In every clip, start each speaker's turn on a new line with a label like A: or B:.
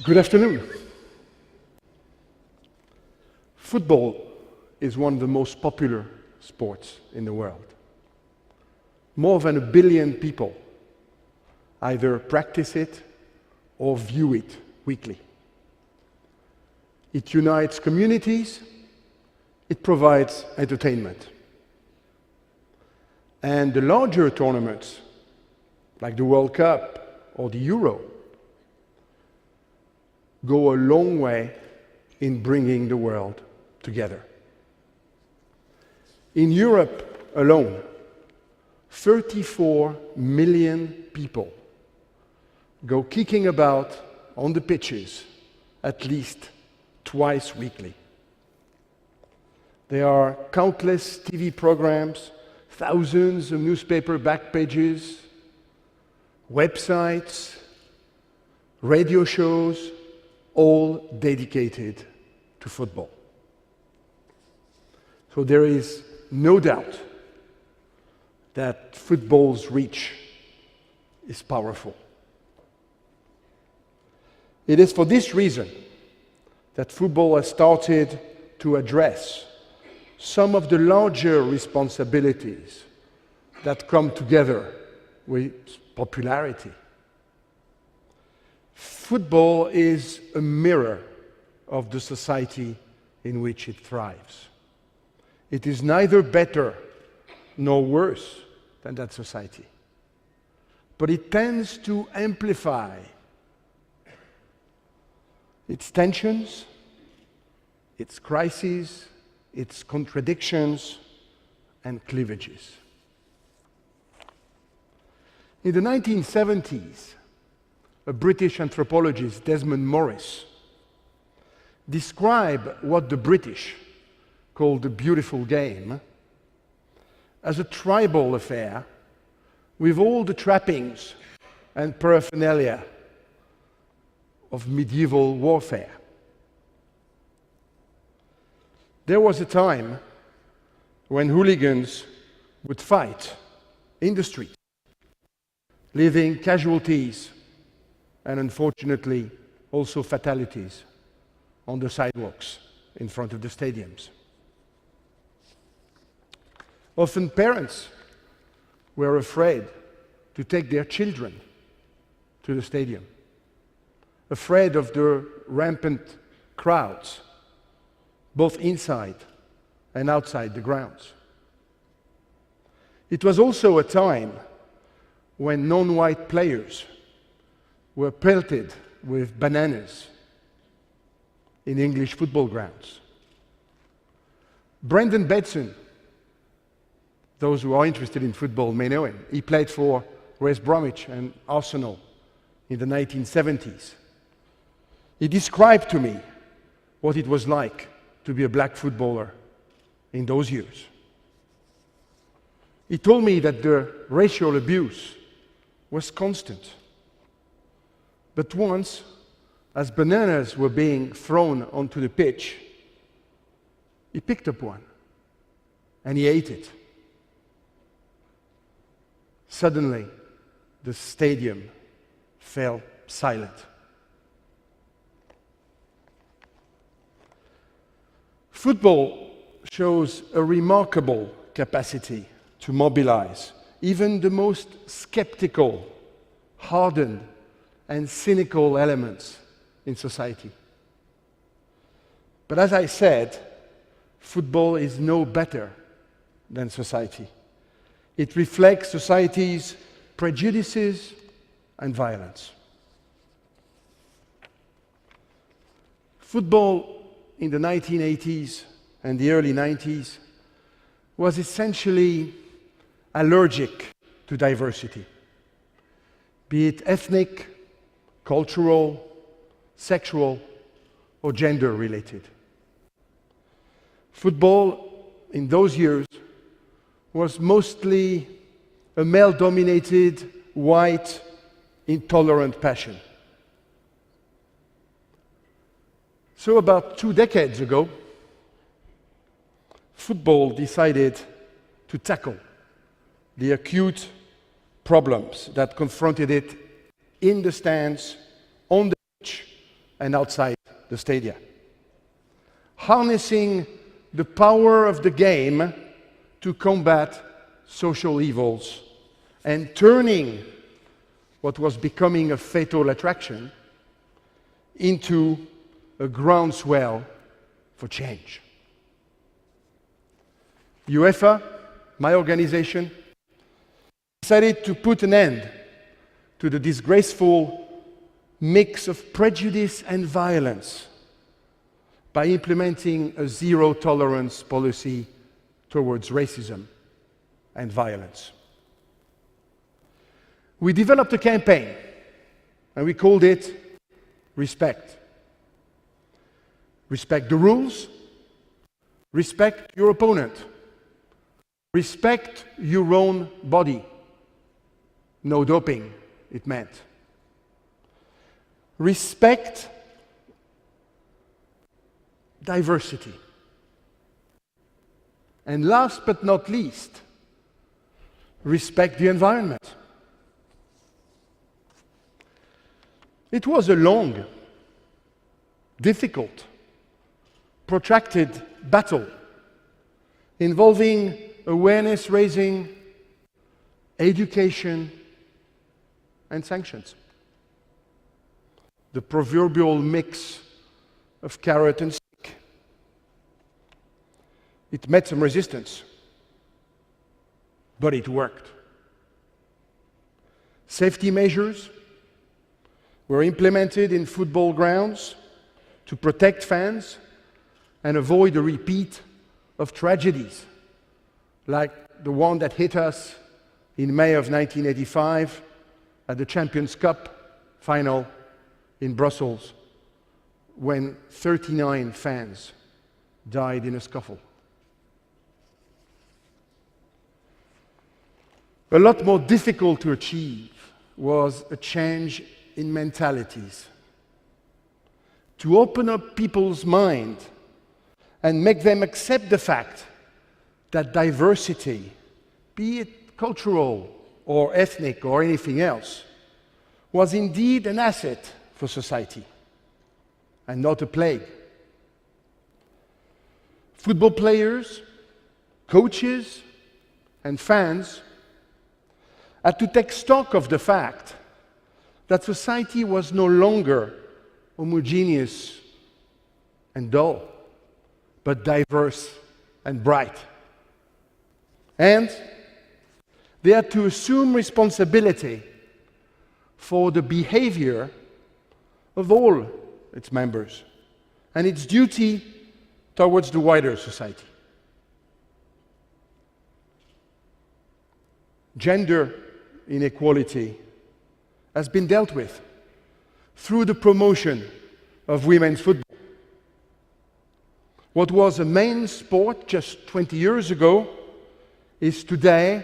A: Good afternoon. Football is one of the most popular sports in the world. More than 1 billion people either practice it or view it weekly. It unites communities, it provides entertainment. And the larger tournaments, like the World Cup or the Euro, go a long way in bringing the world together. In Europe alone, 34 million people go kicking about on the pitches at least twice weekly. There are countless TV programs, thousands of newspaper back pages, websites, radio shows, all dedicated to football. So there is no doubt that football's reach is powerful. It is for this reason that football has started to address some of the larger responsibilities that come together with popularity. Football is a mirror of the society in which it thrives. It is neither better nor worse than that society, but it tends to amplify its tensions, its crises, its contradictions, and cleavages. In the 1970s, a British anthropologist, Desmond Morris, described what the British called the beautiful game as a tribal affair with all the trappings and paraphernalia of medieval warfare. There was a time when hooligans would fight in the street, leaving casualties and unfortunately also fatalities on the sidewalks in front of the stadiums. Often parents were afraid to take their children to the stadium, afraid of the rampant crowds, both inside and outside the grounds. It was also a time when non-white players were pelted with bananas in English football grounds. Brendan Bedson, those who are interested in football may know him. He played for West Bromwich and Arsenal in the 1970s. He described to me what it was like to be a black footballer in those years. He told me that the racial abuse was constant. But once, as bananas were being thrown onto the pitch, he picked up one and he ate it. Suddenly, the stadium fell silent. Football shows a remarkable capacity to mobilize even the most skeptical, hardened, and cynical elements in society. But as I said, football is no better than society. It reflects society's prejudices and violence. Football in the 1980s and the early 90s was essentially allergic to diversity, be it ethnic, cultural, sexual, or gender-related. Football in those years was mostly a male-dominated, white, intolerant passion. So about 2 decades ago, football decided to tackle the acute problems that confronted it in the stands, on the pitch, and outside the stadia. Harnessing the power of the game to combat social evils and turning what was becoming a fatal attraction into a groundswell for change. UEFA, my organization, decided to put an end to the disgraceful mix of prejudice and violence by implementing a zero-tolerance policy towards racism and violence. We developed a campaign, and we called it Respect. Respect the rules, respect your opponent, respect your own body. No doping, it meant. Respect diversity. And last but not least, respect the environment. It was a long, difficult, protracted battle involving awareness raising, education, and sanctions. The proverbial mix of carrot and stick. It met some resistance, but it worked. Safety measures were implemented in football grounds to protect fans and avoid a repeat of tragedies like the one that hit us in May of 1985 at the Champions Cup final in Brussels, when 39 fans died in a scuffle. A lot more difficult to achieve was a change in mentalities, to open up people's mind and make them accept the fact that diversity, be it cultural or ethnic or anything else, was indeed an asset for society and not a plague. Football players, coaches, and fans had to take stock of the fact that society was no longer homogeneous and dull, but diverse and bright. And they had to assume responsibility for the behavior of all its members and its duty towards the wider society. Gender inequality has been dealt with through the promotion of women's football. What was a men's sport just 20 years ago is today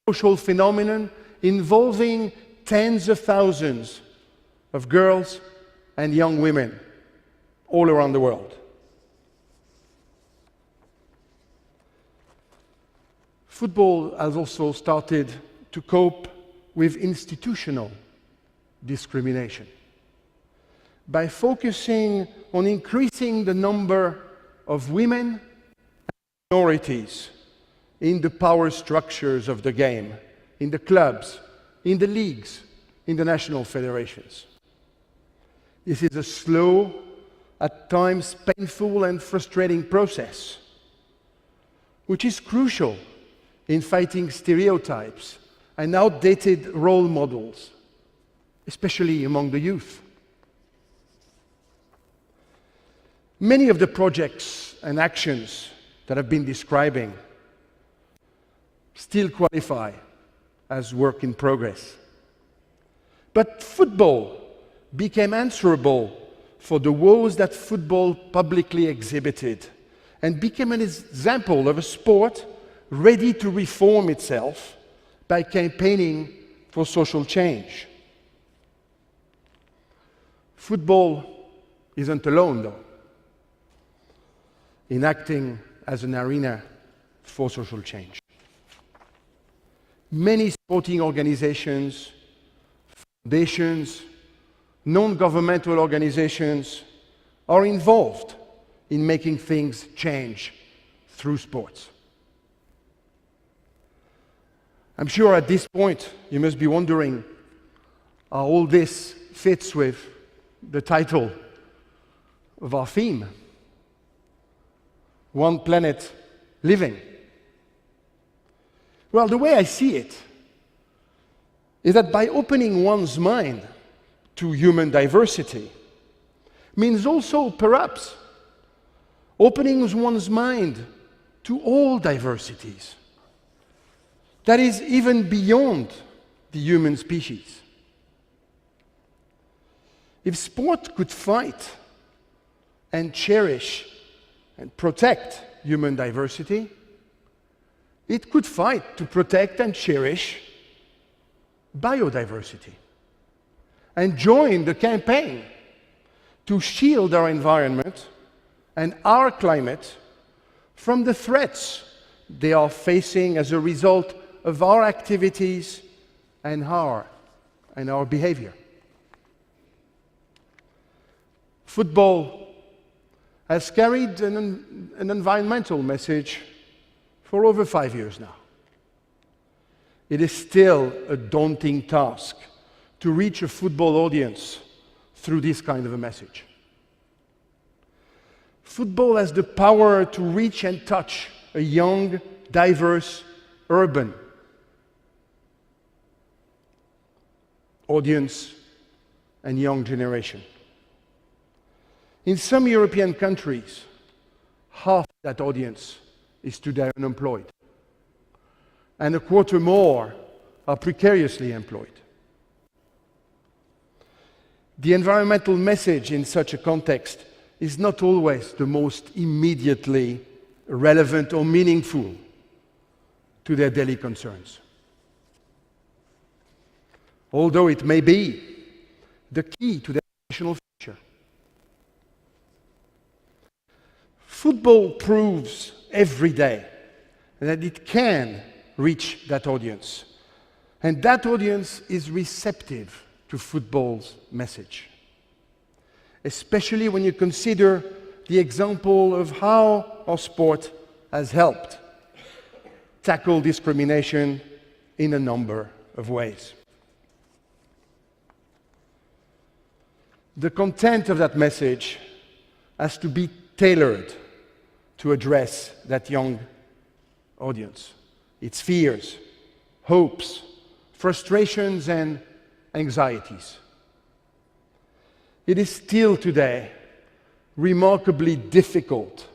A: a social phenomenon involving tens of thousands of girls and young women all around the world. Football has also started to cope with institutional discrimination by focusing on increasing the number of women and minorities in the power structures of the game, in the clubs, in the leagues, in the national federations. This is a slow, at times painful and frustrating process, which is crucial in fighting stereotypes and outdated role models, especially among the youth. Many of the projects and actions that I've been describing still qualify as work in progress. But football became answerable for the woes that football publicly exhibited and became an example of a sport ready to reform itself by campaigning for social change. Football isn't alone, though, in acting as an arena for social change. Many sporting organizations, foundations, non-governmental organizations are involved in making things change through sports. I'm sure at this point you must be wondering how all this fits with the title of our theme, One Planet Living. Well, the way I see it is that by opening one's mind to human diversity means also perhaps opening one's mind to all diversities. That is even beyond the human species. If sport could fight and cherish and protect human diversity, it could fight to protect and cherish biodiversity and join the campaign to shield our environment and our climate from the threats they are facing as a result of our activities and our behavior. Football has carried an environmental message for over 5 years now. It is still a daunting task to reach a football audience through this kind of a message. Football has the power to reach and touch a young, diverse, urban audience and young generation. In some European countries, half that audience is today unemployed, and a quarter more are precariously employed. The environmental message in such a context is not always the most immediately relevant or meaningful to their daily concerns, although it may be the key to their national future. Football proves every day that it can reach that audience, and that audience is receptive to football's message, especially when you consider the example of how our sport has helped tackle discrimination in a number of ways. The content of that message has to be tailored to address that young audience, its fears, hopes, frustrations, and anxieties. It is still today remarkably difficult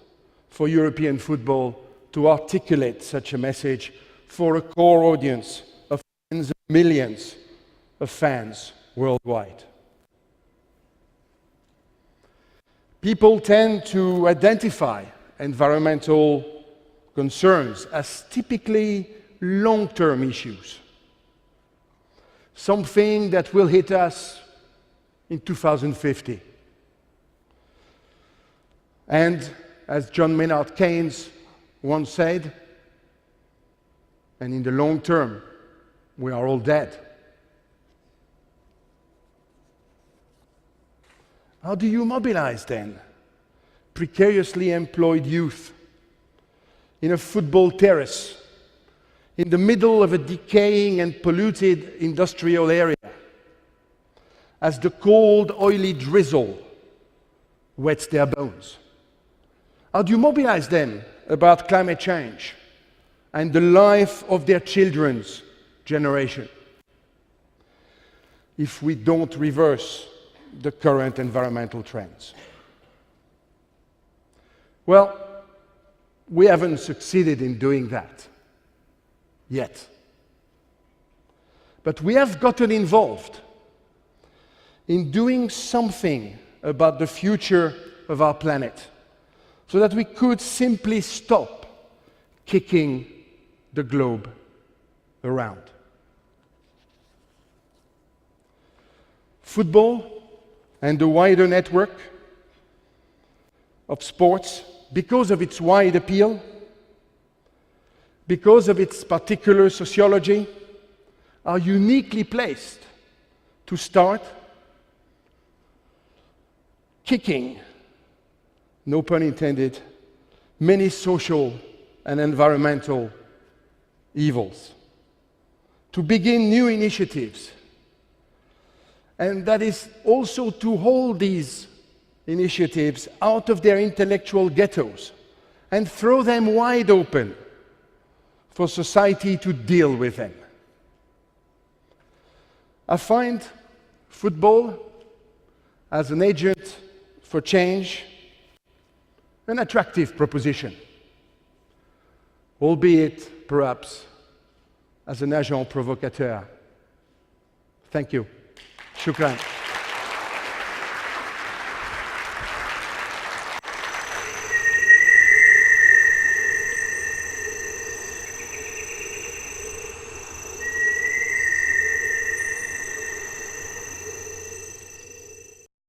A: for European football to articulate such a message for a core audience of tens of millions of fans worldwide. People tend to identify environmental concerns as typically long-term issues, something that will hit us in 2050. And as John Maynard Keynes once said, and in the long term, we are all dead. How do you mobilize then precariously employed youth in a football terrace in the middle of a decaying and polluted industrial area as the cold, oily drizzle wets their bones? How do you mobilize them about climate change and the life of their children's generation if we don't reverse the current environmental trends? Well, we haven't succeeded in doing that yet. But we have gotten involved in doing something about the future of our planet so that we could simply stop kicking the globe around. Football and the wider network of sports, because of its wide appeal, because of its particular sociology, are uniquely placed to start, kicking, no pun intended, many social and environmental evils, to begin new initiatives. And that is also to hold these initiatives out of their intellectual ghettos and throw them wide open for society to deal with them. I find football as an agent for change an attractive proposition, albeit perhaps as an agent provocateur. Thank you. Shukran.